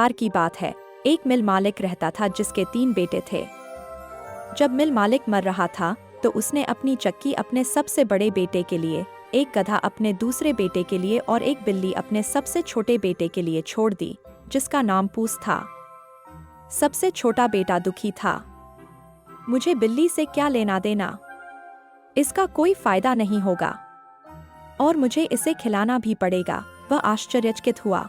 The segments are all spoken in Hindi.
बार की बात है, एक मिल मालिक रहता था जिसके 3 बेटे थे। जब मिल मालिक मर रहा था तो उसने अपनी चक्की अपने सबसे बड़े बेटे के लिए, एक गधा अपने दूसरे बेटे के लिए और एक बिल्ली अपने सबसे छोटे बेटे के लिए छोड़ दी, जिसका नाम पूस था। सबसे छोटा बेटा दुखी था। मुझे बिल्ली से क्या लेना देना, इसका कोई फायदा नहीं होगा और मुझे इसे खिलाना भी पड़ेगा, वह आश्चर्यचकित हुआ।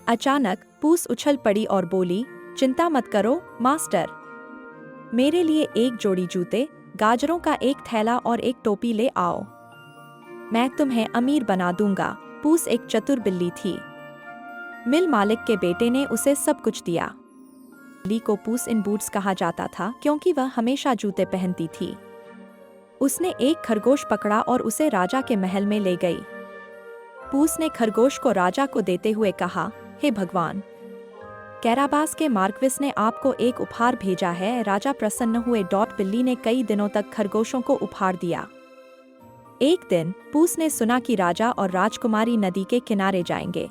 अचानक पूस उछल पड़ी और बोली, चिंता मत करो मास्टर, मेरे लिए एक जोड़ी जूते, गाजरों का एक थैला और एक टोपी ले आओ, मैं तुम्हें अमीर बना दूंगा। पूस एक चतुर बिल्ली थी। मिल मालिक के बेटे ने उसे सब कुछ दिया। बिल्ली को पूस इन बूट्स कहा जाता था क्योंकि वह हमेशा जूते पहनती थी। उसने एक खरगोश पकड़ा और उसे राजा के महल में ले गई। पूस ने खरगोश को राजा को देते हुए कहा, हे भगवान, कैराबास के मार्क्विस ने आपको एक उपहार भेजा है। राजा प्रसन्न हुए। बिल्ली ने कई दिनों तक खरगोशों को उपहार दिया। एक दिन पूस ने सुना कि राजा और राजकुमारी नदी के किनारे जाएंगे,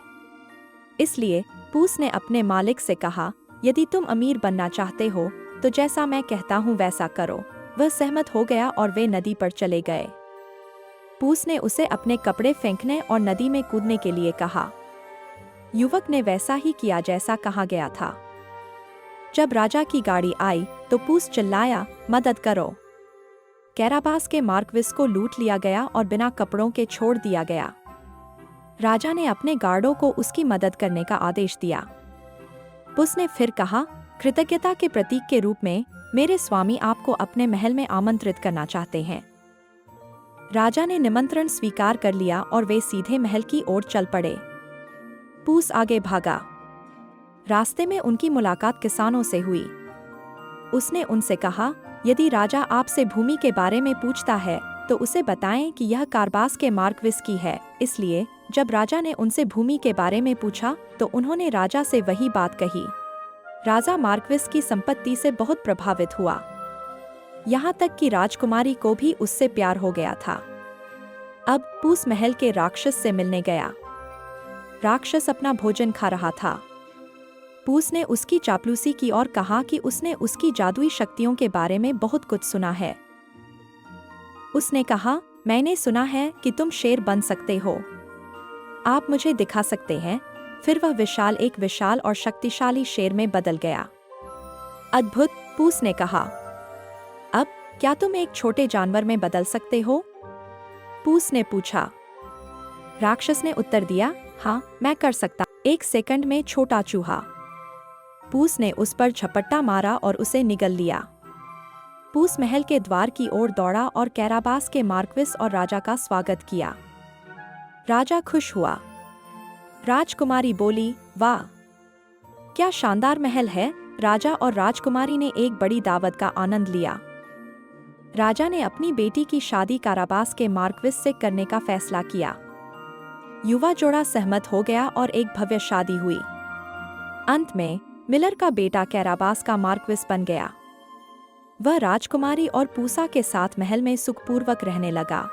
इसलिए पूस ने अपने मालिक से कहा, यदि तुम अमीर बनना चाहते हो तो जैसा मैं कहता हूँ वैसा करो। वह सहमत हो गया और वे नदी पर चले गए। पूस ने उसे अपने कपड़े फेंकने और नदी में कूदने के लिए कहा। युवक ने वैसा ही किया जैसा कहा गया था। जब राजा की गाड़ी आई तो पूस चिल्लाया, मदद करो। कैराबास के मार्क्विस को लूट लिया गया और बिना कपड़ों के छोड़ दिया गया। राजा ने अपने गार्डों को उसकी मदद करने का आदेश दिया। पूस ने फिर कहा, कृतज्ञता के प्रतीक के रूप में मेरे स्वामी आपको अपने महल में आमंत्रित करना चाहते हैं। राजा ने निमंत्रण स्वीकार कर लिया और वे सीधे महल की ओर चल पड़े। पूस आगे भागा। रास्ते में उनकी मुलाकात किसानों से हुई। उसने उनसे कहा, यदि राजा आपसे भूमि के बारे में पूछता है तो उसे बताएं कि यह कारबास के मार्क्विस की है। इसलिए जब राजा ने उनसे भूमि के बारे में पूछा तो उन्होंने राजा से वही बात कही। राजा मार्क्विस की संपत्ति से बहुत प्रभावित हुआ, यहाँ तक कि राजकुमारी को भी उससे प्यार हो गया था। अब पूस महल के राक्षस से मिलने गया। राक्षस अपना भोजन खा रहा था। पूस ने उसकी चापलूसी की और कहा कि उसने उसकी जादुई शक्तियों के बारे में बहुत कुछ सुना है। उसने कहा, मैंने सुना है कि तुम शेर बन सकते हो, आप मुझे दिखा सकते हैं। फिर वह एक विशाल और शक्तिशाली शेर में बदल गया। अद्भुत, पूस ने कहा। अब क्या तुम एक छोटे जानवर में बदल सकते हो? पूस ने पूछा। राक्षस ने उत्तर दिया, हाँ, मैं कर सकता। 1 सेकंड में छोटा चूहा। पूस ने उस पर झपट्टा मारा और उसे निगल लिया। पूस महल के द्वार की ओर दौड़ा और कैराबास के मार्क्विस और राजा का स्वागत किया। राजा खुश हुआ। राजकुमारी बोली, वाह, क्या शानदार महल है। राजा और राजकुमारी ने एक बड़ी दावत का आनंद लिया। राजा ने अपनी बेटी की शादी कैराबास के मार्क्विस से करने का फैसला किया। युवा जोड़ा सहमत हो गया और एक भव्य शादी हुई। अंत में मिलर का बेटा कैराबास का मार्क्विस बन गया। वह राजकुमारी और पूसा के साथ महल में सुखपूर्वक रहने लगा।